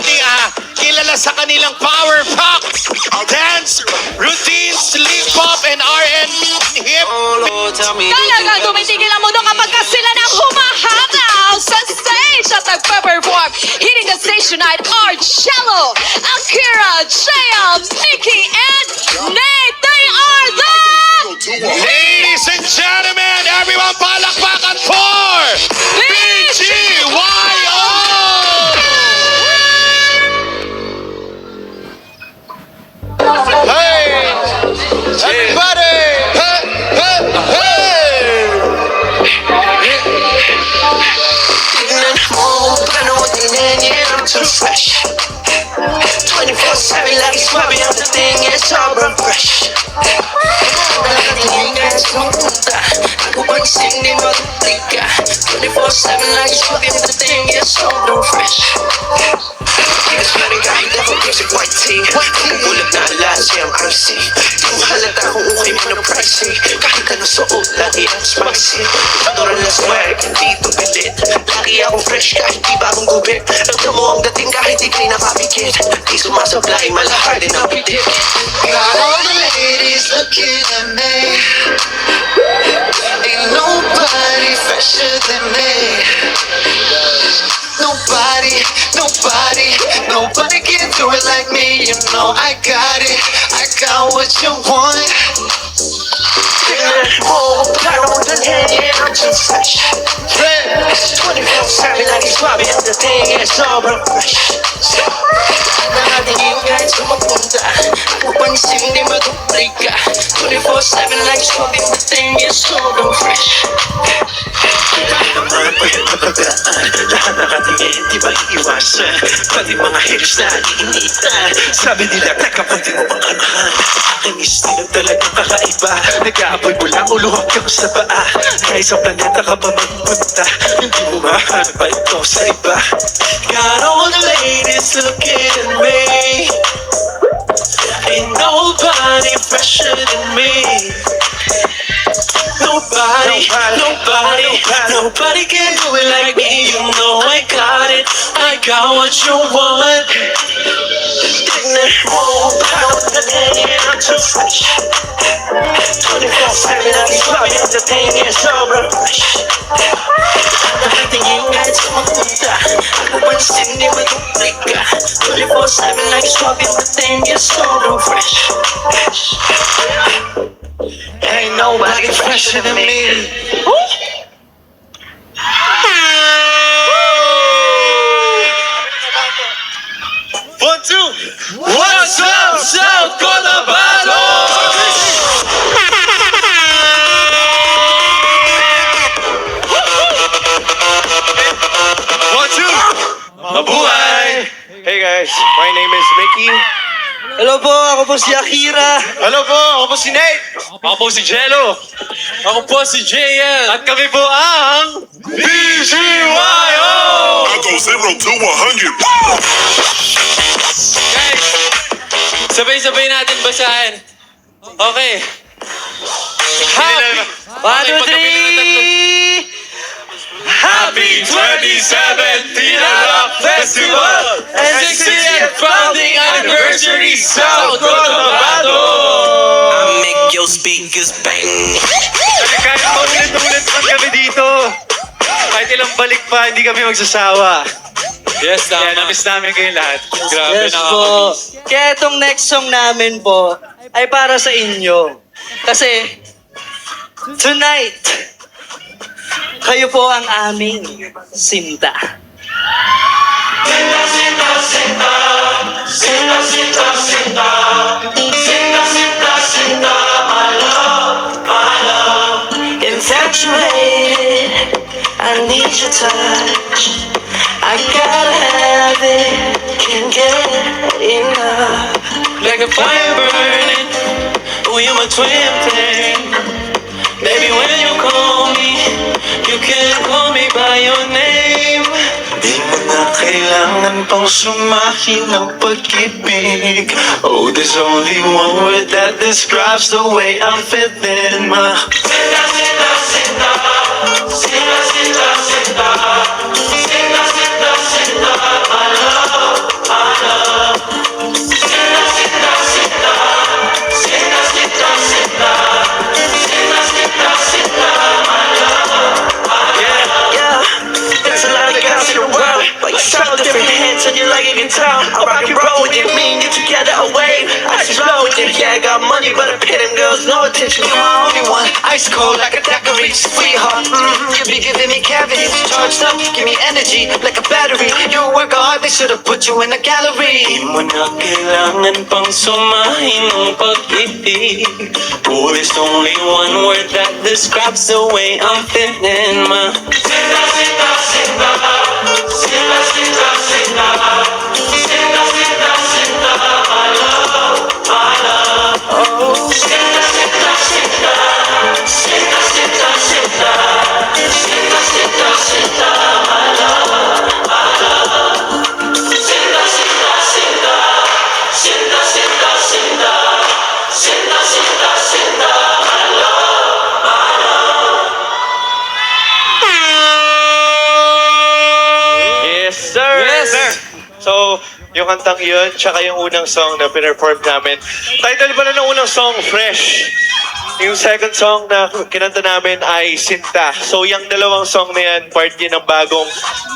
nating kilala sa kanilang power pop, dance, routines, lead pop, and R&B hip. Talagang tumitigil ang mundo kapag sila nang humahangaw sa stage at nagpa-perform. Hitting the stage tonight are Cello, Akira, JM, Mickey, and Nate. They are the... Ladies and gentlemen, everyone palakpakan for BGYO! Hey! Everybody! Hey! Hey! Hey! Tignan mo, paano mo tingnan yan, too fresh 24/7 lagi swabe ang dating, yeah, sobrang fresh Nakatingin kahit saan punta Ako pagising di magduplika 24/7 lagi swabe ang dating, yeah, sobrang fresh Tigas pa rin kahit ako music white tee Bubulag na alas yung RC Di mo halata kung ukay mo ng pricey Kahit ano suot, lagi ang spicy Natural na swag, hindi ito pilit Lagi akong fresh kahit di bagong gubit Ramdam mo ang dating kahit di kayo nakapikit Di sumasablay, malahar din ang pilit Got all the ladies looking at me Ain't nobody fresher than me Nobody can do it like me. You know I got it, I got what you want. Oh, paano mo dalhin, yeah, I'm too fresh. 24/7 lagi swabe ang dating, yeah, sobrang fresh. Nakatingin kahit saan mapunta Ako panising di maduplika 24/7 lagi swabe ang dating, yeah, sobrang fresh. Naman pa yung nabagaan Lahat nakatingin, di ba iiwasan Pati mga haters na iinitan Sabi nila, teka, pwede mo bang anahan Ang estilo talagang kakaiba Nag-aapoy mo lang, uluhok ka sa paa Kahit sa planeta ka pa magpunta Hindi mo mahanap pa ito sa iba Got all the ladies looking at me Ain't nobody fresher than me Nobody can do it like me. You know I got it, I got what you want. Tignan mo, paano dating, I'm too fresh 24/7 lagi swabe ang dating, yeah, sobrang fresh Nakatingin kahit saan mapunta Ako panising di maduplika 24/7 lagi swabe ang dating, yeah, sobrang fresh Ain't nobody fresher than me. One, two. What's up, South Cotabato? One, two. Mabuhay. Hey guys, my name is Mickey. Hello po, ako po si Akira. Hello po, ako po si Nate. Ako po si Jello. Ako po si JL. At kami po ang BGYO! I go 0 to 100. Guys, sabay-sabay natin basahin. Okay. Happy. 1, 2, 3. Happy 2017 Rock Festival and 60th founding anniversary South Cotabato. I make your speakers bang. Kahit paulit-ulit pa kami dito. Kahit ilang balik pa, hindi kami magsasawa. Yes, Kaya tama. namiss namin kayong lahat. Grabe, Yes po. nakakamiss. Kaya itong next song namin po ay para sa inyo. Kasi tonight, kayo po ang aming sinta. Sinta, sinta, sinta. Sinta, sinta, sinta. Sinta, sinta, sinta. My love, my love. Infatuated, I need your touch. I gotta have it, can't get enough. Like a fire burning. Oh, you're my twin flame. Baby, when you call me, you can call me by your name. Di mo na kailangan pang sumahin ng pag-ibig. Oh, there's only one word that describes the way I'm feeling. Ma Sinta, sinta, sinta. Sinta, sinta, sinta. Sinta, sinta, sinta. My love, my sweet sweetheart. You be giving me cavities, charged up, give me energy like a battery. You work hard, they should've put you in a gallery. Di mo na kailangan pang sumahin ng pag-ibig. Oh, there's only one word that describes the way I'm feeling, ma. Sinta, sinta, sinta. Sinta, sinta, sinta. Sinta, sinta, sinta. My love, my love. Oh, sinta, sinta, sinta. Sinta, sinta, sinta. Sinta, sinta, sinta. My love, my love. Sinta, sinta, sinta. Sinta, sinta, sinta. Sinta, sinta, sinta. My love, my love. Yes, sir! Yes! Sir. So, yung kantang yun, tsaka yung unang song na pinerform namin. Title pala ng unang song, Fresh. Yung second song na kinanta namin ay Sinta. So, yung dalawang song na yan, part yun ng bagong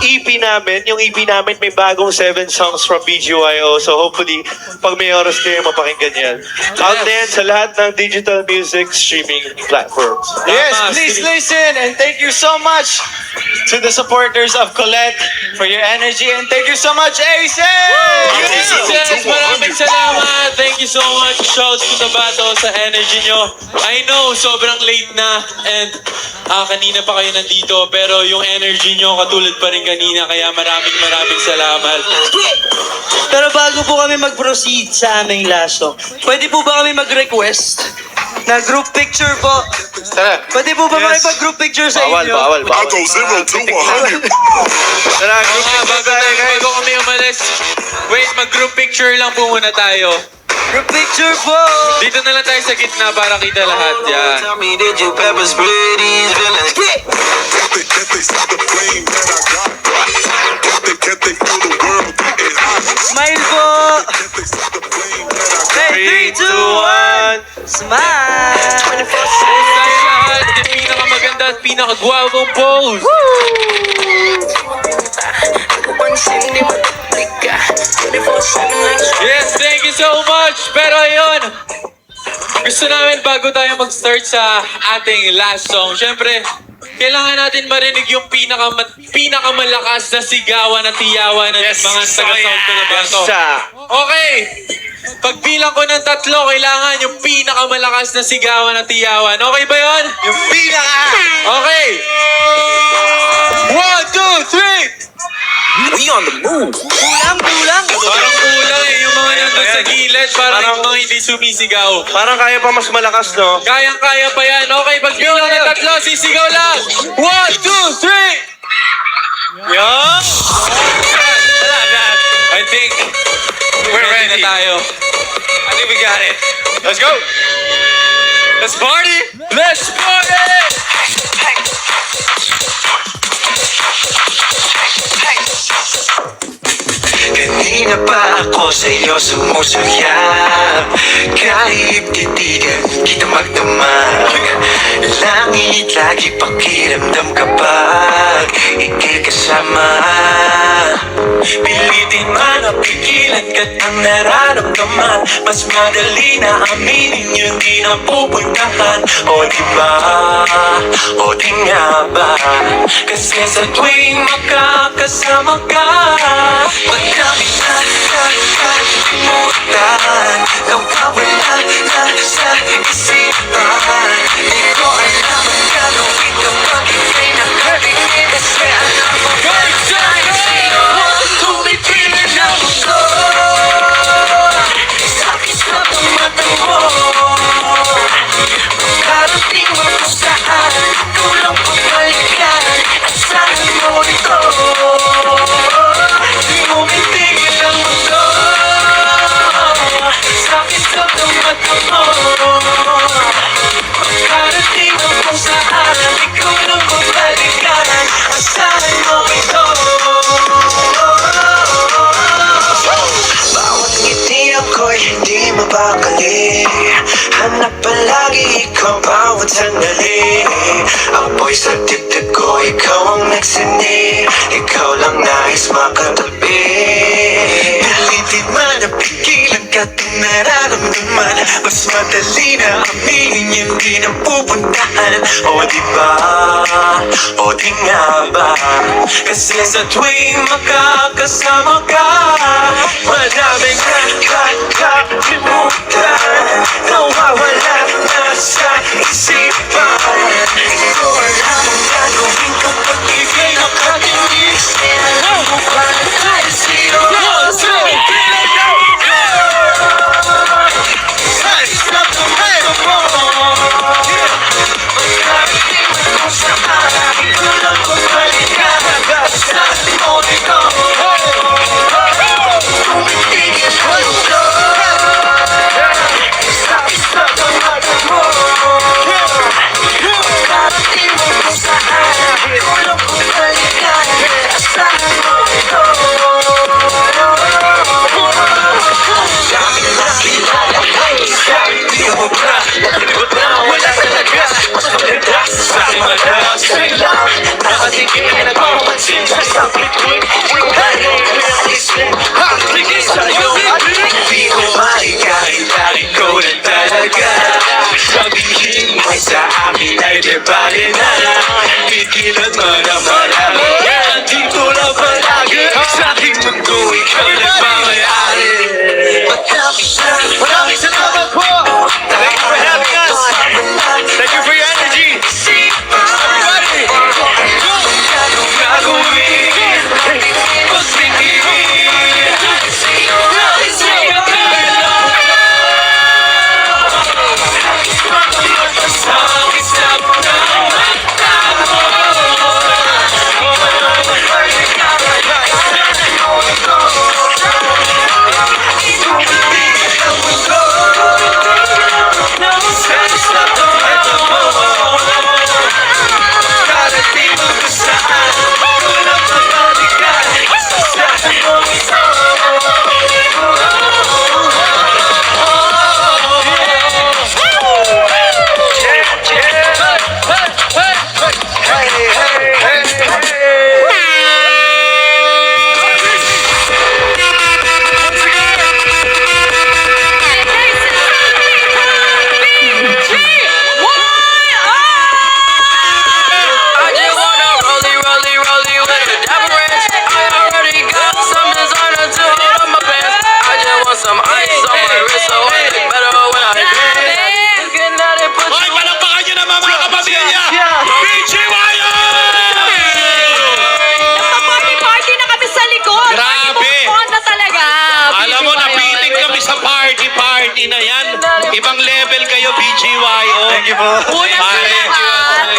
EP namin. Yung EP namin may bagong 7 songs from BGYO. So, hopefully, pag may oras kayo, mapakinggan yan. Out din sa lahat ng digital music streaming platforms. Yes, Tama, please Steve. listen and thank you so much to the supporters of Colette for your energy and thank you so much, Ace! Yes, maraming salamat. Thank you so much. Shouts to Tabato sa energy nyo. I know, sobrang late na and kanina pa kayo nandito pero yung energy nyo katulad pa rin kanina kaya maraming salamat. Pero bago po kami mag-proceed sa aming last song, pwede po ba kami mag-request na group picture po? Tara. Pwede po ba Yes. makipag-group picture sa Bawal, inyo? bawal, I bawal. go 0 to 100. Tara, group picture tayo, guys. Bago kami umalis, wait, mag-group picture lang po muna tayo. Group picture po! Dito na lang tayo sa gitna para kita lahat. Yan. Tell me, did you pepper spray these villains? Can't they stop the flame that I got? Can't they feel the world getting hot? Smile po! Can't they stop the flame that I got? Hey, 3, 2, 1! Smile! Pose tayo lahat. Yung pinakamaganda at pinakagwapong pose. Yes, thank you so much. Pero ayun, gusto namin bago tayo mag-start sa ating last song, syempre, kailangan natin marinig yung pinakamalakas na sigawan at tiyawan ng mga taga-South Cotabato. Okay, pagbilang ko ng 3, kailangan yung pinakamalakas na sigawan at tiyawan. Okay ba yun? Yung pinaka! Okay! 1, 2, 3! We on the move. Kulang! Parang kulang eh, yung mga nandun sa gilid, parang yung mga hindi sumisigaw. Parang kaya pa mas malakas, no? Kayang-kaya pa yan. Okay, pagbilang ng 3, sisigaw lang. 1, 2, 3! Yan! I think we're ready na tayo. I think we got it. Let's go! Let's party! Let's party! Kanina pa ako sa'yo sumusuyap Kahit titigan kita magdamag Langit lagi pakiramdam kapag ika'y kasama Pilitin man o pigilan ka't ang nararamdaman Mas madali na aminin yun di na pupuntahan O diba, o di nga ba Kasi sa tuwing makakasama ka Madami na nakalimutan Nawawala na sa isipan Di ko alam ang gagawin kapag ika'y nakatingin Kasi alam mo ba dahil sa'yo Tumipilan ang mundo Sakit sa mata mo Karating mo kung saan Ikaw lang pabalikan Asahan mo ito Di mo mitigil ang mundo Sakit sa mata mo Karating mo kung saan Ikaw lang pabalikan Asahan mo ito Bawat ngiti ako'y hindi mapakali Hanap palagi ikaw bawat sandali Apoy sa dibdib ko, ikaw ang nagsini Ikaw lang nais makatabi Pilitin man na pigilan ka ating nararamdaman. Mas madali na aminin yung di na pupuntahan. O diba? O di nga ba? Kasi sa tuwing makakasama ka, madaming nakakalimutan, nawawala na sa isipan. Ito ang lamang gagawin kapag ika'y nakatingin. Alam mo ba na sino? Sabihin mo sa akin ay di bali na pigilan mo na marami. Dito lang palagi sa aking mundo, ikaw nagmamayari. Maraming salamat po! Thank you for having us! Thank you for your energy! Everybody! Gagawin, pagtingin, sakit sa mata mo. Karating mo kung saan, walang pabalikan sa mong ito. I just wanna rollie with a dapper ranch. I already got some designer to hold on my pants. I just want some ice on my wrist so I look better when I dance. Looking at it, put Okay, you palakpakan nyo naman mga kapamilya! BGYO! Nagpa-party-party na kami sa likod. Grabe. On na talaga. Alam mo, napiting kami sa party na yan. Ibang level kayo, BGYO. Thank you po. Una sa Pare. lahat, Pare.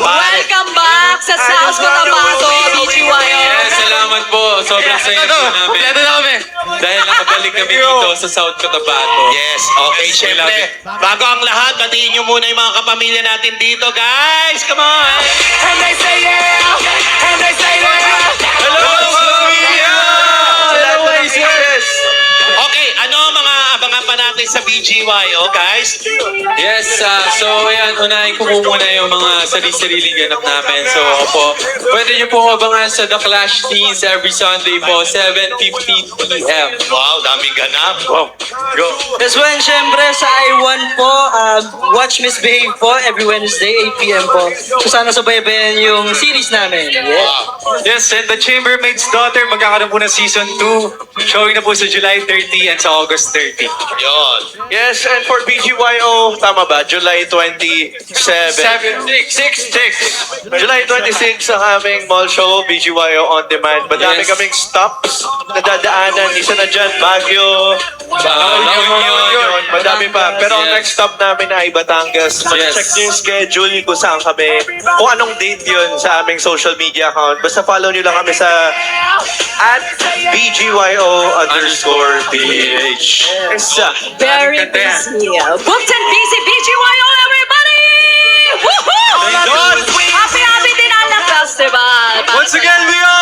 welcome back sa South Cotabato, BGYO. Yes, salamat po. Sobrang saya po namin. Kompleto na kami! Dahil nakabalik kami dito sa South Cotabato. Yes, okay, Yes, we love syempre. Bago ang lahat, batiin nyo muna yung mga kapamilya natin dito, guys. Come on! and they say yeah, and they say yeah. Hello, kapamilya! Always, yes! Okay, ano mga abangan pa natin sa BGYO, guys? Yes, so ayan, unahin ko po muna yung mga sarili-sariling ganap namin. So ako po, pwede niyo po abangan sa The Clash Teens every Sunday po, 7:50 p.m. Wow, daming ganap. Wow, go. That's when, syempre, sa I1 po, Watch Misbehave po, every Wednesday, 8 p.m. po. So sana subaybayan yung series namin. Yeah. Yes, and The Chambermaid's Daughter, magkakaroon po ng Season 2. Showing na po sa July 30 and sa August 30. Yun. Yes, and for BGYO, tama ba? July 27. 6. July 26 ang aming mall show, BGYO On Demand. Madami Yes. kaming stops na dadaanan. Isa na dyan, Baguio, La Union. madami pa. Pero ang Yes. next stop namin ay Batangas. Mag-check nyo yung schedule kung saan kami, kung anong date yun sa aming social media account. Basta follow nyo lang kami sa @BGYO_PH. Isa. Very busy. Booked and busy, BGYO, everybody! Woohoo! Yun. Happy din ang festival. Once again, we are